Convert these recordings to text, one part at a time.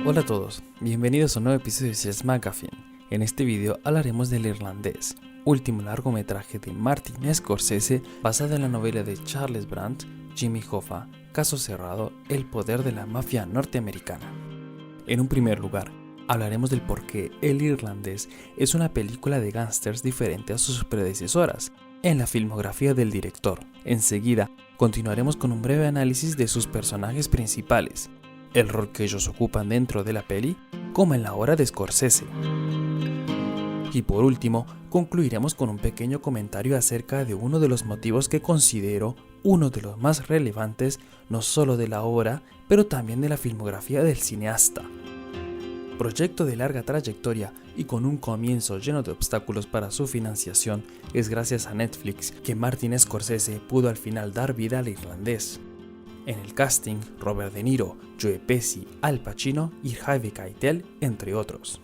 Hola a todos, bienvenidos a un nuevo episodio de Series Magazine. En este video hablaremos del Irlandés, último largometraje de Martin Scorsese basado en la novela de Charles Brandt, Jimmy Hoffa, Caso cerrado, el poder de la mafia norteamericana. En un primer lugar, hablaremos del por qué El Irlandés es una película de gángsters diferente a sus predecesoras en la filmografía del director. Enseguida, continuaremos con un breve análisis de sus personajes principales, el rol que ellos ocupan dentro de la peli, como en la obra de Scorsese. Y por último, concluiremos con un pequeño comentario acerca de uno de los motivos que considero uno de los más relevantes, no solo de la obra, pero también de la filmografía del cineasta. Proyecto de larga trayectoria y con un comienzo lleno de obstáculos para su financiación, es gracias a Netflix que Martin Scorsese pudo al final dar vida al Irlandés. En el casting, Robert De Niro, Joe Pesci, Al Pacino y Harvey Keitel, entre otros.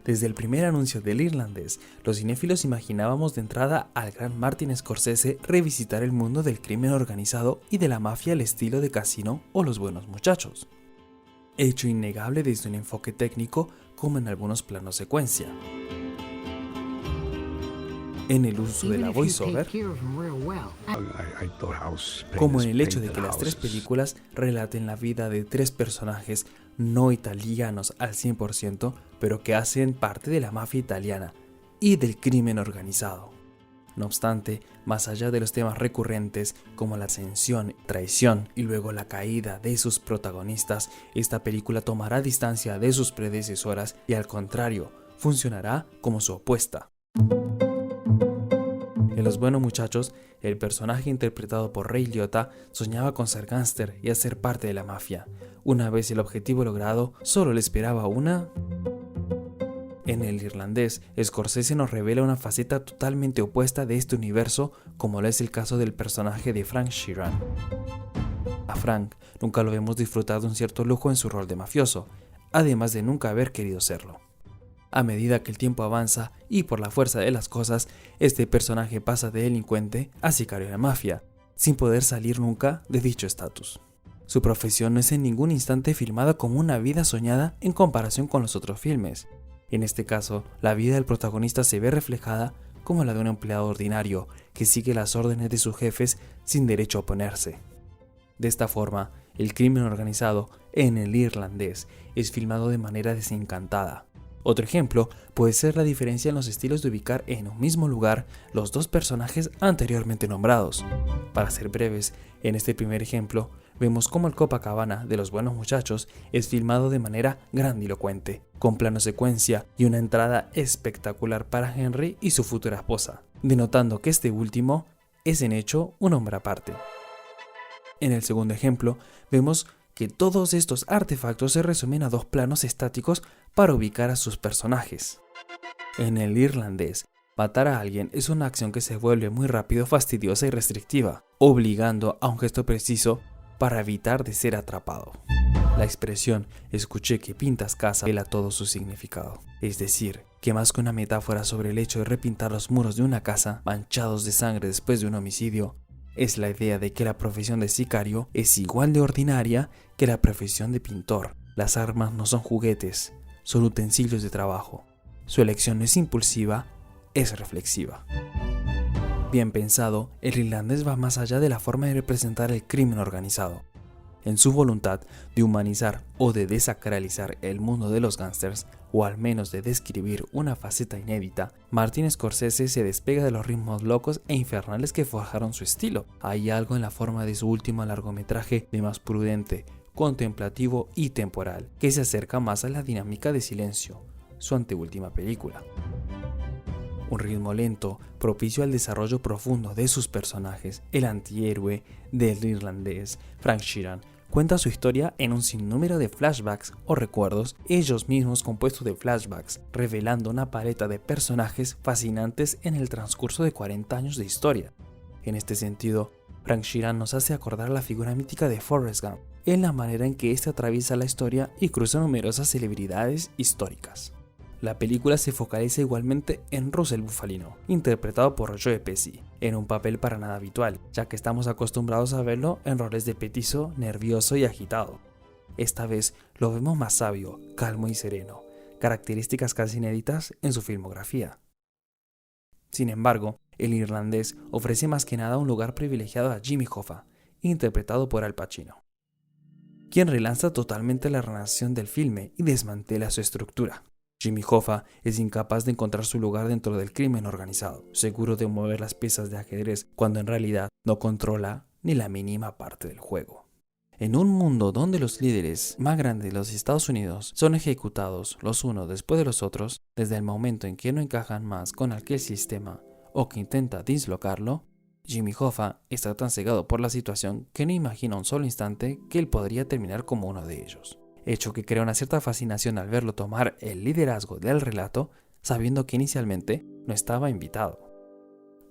Desde el primer anuncio del Irlandés, los cinéfilos imaginábamos de entrada al gran Martin Scorsese revisitar el mundo del crimen organizado y de la mafia al estilo de Casino o Los Buenos Muchachos. Hecho innegable desde un enfoque técnico como en algunos planos secuencia. En el uso de la voiceover, como en el hecho de que las tres películas relaten la vida de tres personajes no italianos al 100%, pero que hacen parte de la mafia italiana y del crimen organizado. No obstante, más allá de los temas recurrentes como la ascensión, traición y luego la caída de sus protagonistas, esta película tomará distancia de sus predecesoras y al contrario, funcionará como su opuesta. En Los Buenos Muchachos, el personaje interpretado por Ray Liotta soñaba con ser gángster y hacer parte de la mafia. Una vez el objetivo logrado, solo le esperaba una... En El Irlandés, Scorsese nos revela una faceta totalmente opuesta de este universo, como lo es el caso del personaje de Frank Sheeran. A Frank nunca lo vemos disfrutar de un cierto lujo en su rol de mafioso, además de nunca haber querido serlo. A medida que el tiempo avanza y por la fuerza de las cosas, este personaje pasa de delincuente a sicario de la mafia, sin poder salir nunca de dicho estatus. Su profesión no es en ningún instante filmada como una vida soñada en comparación con los otros filmes. En este caso, la vida del protagonista se ve reflejada como la de un empleado ordinario que sigue las órdenes de sus jefes sin derecho a oponerse. De esta forma, el crimen organizado en El Irlandés es filmado de manera desencantada. Otro ejemplo puede ser la diferencia en los estilos de ubicar en un mismo lugar los dos personajes anteriormente nombrados. Para ser breves, en este primer ejemplo, vemos cómo el Copacabana de Los Buenos Muchachos es filmado de manera grandilocuente, con plano secuencia y una entrada espectacular para Henry y su futura esposa, denotando que este último es en hecho un hombre aparte. En el segundo ejemplo, vemos que todos estos artefactos se resumen a dos planos estáticos para ubicar a sus personajes. En El Irlandés, matar a alguien es una acción que se vuelve muy rápido fastidiosa y restrictiva, obligando a un gesto preciso para evitar de ser atrapado. La expresión "escuché que pintas casa" revela todo su significado, es decir, que más que una metáfora sobre el hecho de repintar los muros de una casa manchados de sangre después de un homicidio, es la idea de que la profesión de sicario es igual de ordinaria que la profesión de pintor. Las armas no son juguetes, son utensilios de trabajo. Su elección no es impulsiva, es reflexiva. Bien pensado, El Irlandés va más allá de la forma de representar el crimen organizado. En su voluntad de humanizar o de desacralizar el mundo de los gángsters, o al menos de describir una faceta inédita, Martin Scorsese se despega de los ritmos locos e infernales que forjaron su estilo. Hay algo en la forma de su último largometraje de más prudente, contemplativo y temporal, que se acerca más a la dinámica de Silencio, su anteúltima película. Un ritmo lento, propicio al desarrollo profundo de sus personajes. El antihéroe del Irlandés, Frank Sheeran, cuenta su historia en un sinnúmero de flashbacks o recuerdos, ellos mismos compuestos de flashbacks, revelando una paleta de personajes fascinantes en el transcurso de 40 años de historia. En este sentido, Frank Sheeran nos hace acordar la figura mítica de Forrest Gump, en la manera en que éste atraviesa la historia y cruza numerosas celebridades históricas. La película se focaliza igualmente en Russell Bufalino, interpretado por Joe Pesci, en un papel para nada habitual, ya que estamos acostumbrados a verlo en roles de petizo, nervioso y agitado. Esta vez lo vemos más sabio, calmo y sereno, características casi inéditas en su filmografía. Sin embargo, el irlandés ofrece más que nada un lugar privilegiado a Jimmy Hoffa, interpretado por Al Pacino, quien relanza totalmente la narración del filme y desmantela su estructura. Jimmy Hoffa es incapaz de encontrar su lugar dentro del crimen organizado, seguro de mover las piezas de ajedrez cuando en realidad no controla ni la mínima parte del juego. En un mundo donde los líderes más grandes de los Estados Unidos son ejecutados los unos después de los otros, desde el momento en que no encajan más con aquel sistema o que intenta dislocarlo, Jimmy Hoffa está tan cegado por la situación que no imagina un solo instante que él podría terminar como uno de ellos, hecho que crea una cierta fascinación al verlo tomar el liderazgo del relato, sabiendo que inicialmente no estaba invitado.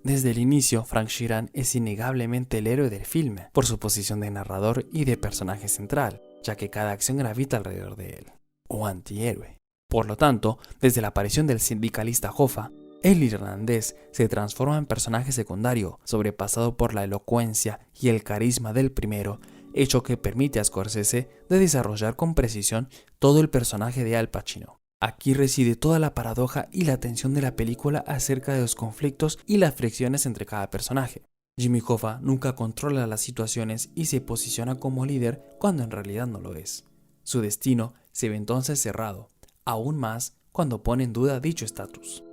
Desde el inicio, Frank Sheeran es innegablemente el héroe del filme, por su posición de narrador y de personaje central, ya que cada acción gravita alrededor de él, o antihéroe. Por lo tanto, desde la aparición del sindicalista Hoffa, el irlandés se transforma en personaje secundario, sobrepasado por la elocuencia y el carisma del primero, hecho que permite a Scorsese de desarrollar con precisión todo el personaje de Al Pacino. Aquí reside toda la paradoja y la tensión de la película acerca de los conflictos y las fricciones entre cada personaje. Jimmy Hoffa nunca controla las situaciones y se posiciona como líder cuando en realidad no lo es. Su destino se ve entonces cerrado, aún más cuando pone en duda dicho estatus.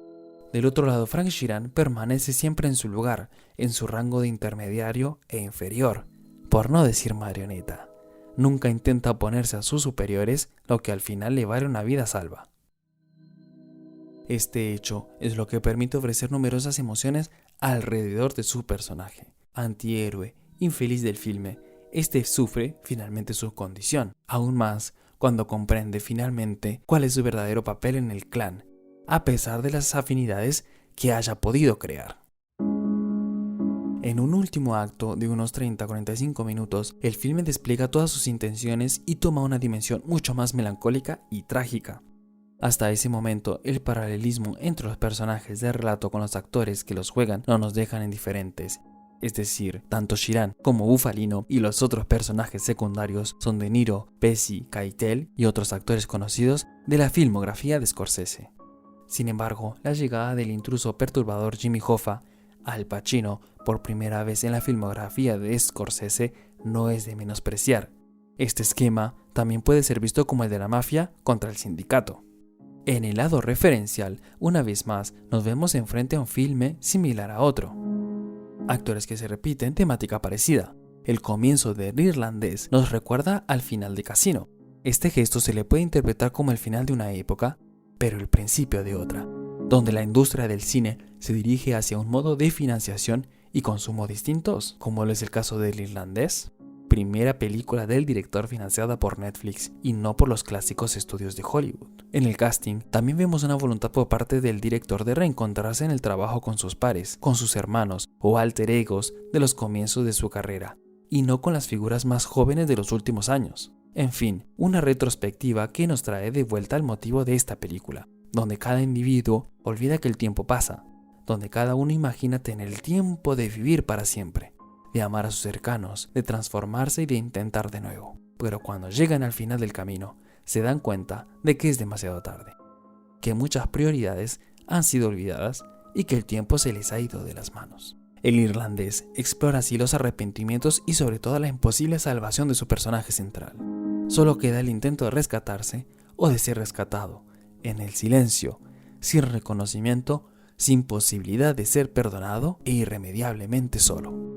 Del otro lado, Frank Sheeran permanece siempre en su lugar, en su rango de intermediario e inferior, por no decir marioneta. Nunca intenta oponerse a sus superiores, lo que al final le vale una vida salva. Este hecho es lo que permite ofrecer numerosas emociones alrededor de su personaje. Antihéroe, infeliz del filme, este sufre finalmente su condición, aún más cuando comprende finalmente cuál es su verdadero papel en el clan, a pesar de las afinidades que haya podido crear. En un último acto de unos 30-45 minutos, el filme despliega todas sus intenciones y toma una dimensión mucho más melancólica y trágica. Hasta ese momento, el paralelismo entre los personajes del relato con los actores que los juegan no nos dejan indiferentes. Es decir, tanto Sheeran como Bufalino y los otros personajes secundarios son De Niro, Pesci, Keitel y otros actores conocidos de la filmografía de Scorsese. Sin embargo, la llegada del intruso perturbador Jimmy Hoffa, Al Pacino, por primera vez en la filmografía de Scorsese, no es de menospreciar. Este esquema también puede ser visto como el de la mafia contra el sindicato. En el lado referencial, una vez más, nos vemos enfrente a un filme similar a otro. Actores que se repiten, temática parecida. El comienzo del irlandés nos recuerda al final de Casino. Este gesto se le puede interpretar como el final de una época, pero el principio de otra, donde la industria del cine se dirige hacia un modo de financiación y consumo distintos, como lo es el caso del irlandés. Primera película del director financiada por Netflix y no por los clásicos estudios de Hollywood. En el casting también vemos una voluntad por parte del director de reencontrarse en el trabajo con sus pares, con sus hermanos o alter egos de los comienzos de su carrera, y no con las figuras más jóvenes de los últimos años. En fin, una retrospectiva que nos trae de vuelta al motivo de esta película, donde cada individuo olvida que el tiempo pasa, donde cada uno imagina tener el tiempo de vivir para siempre, de amar a sus cercanos, de transformarse y de intentar de nuevo. Pero cuando llegan al final del camino, se dan cuenta de que es demasiado tarde, que muchas prioridades han sido olvidadas y que el tiempo se les ha ido de las manos. El irlandés explora así los arrepentimientos y sobre todo la imposible salvación de su personaje central. Solo queda el intento de rescatarse o de ser rescatado, en el silencio, sin reconocimiento, sin posibilidad de ser perdonado e irremediablemente solo.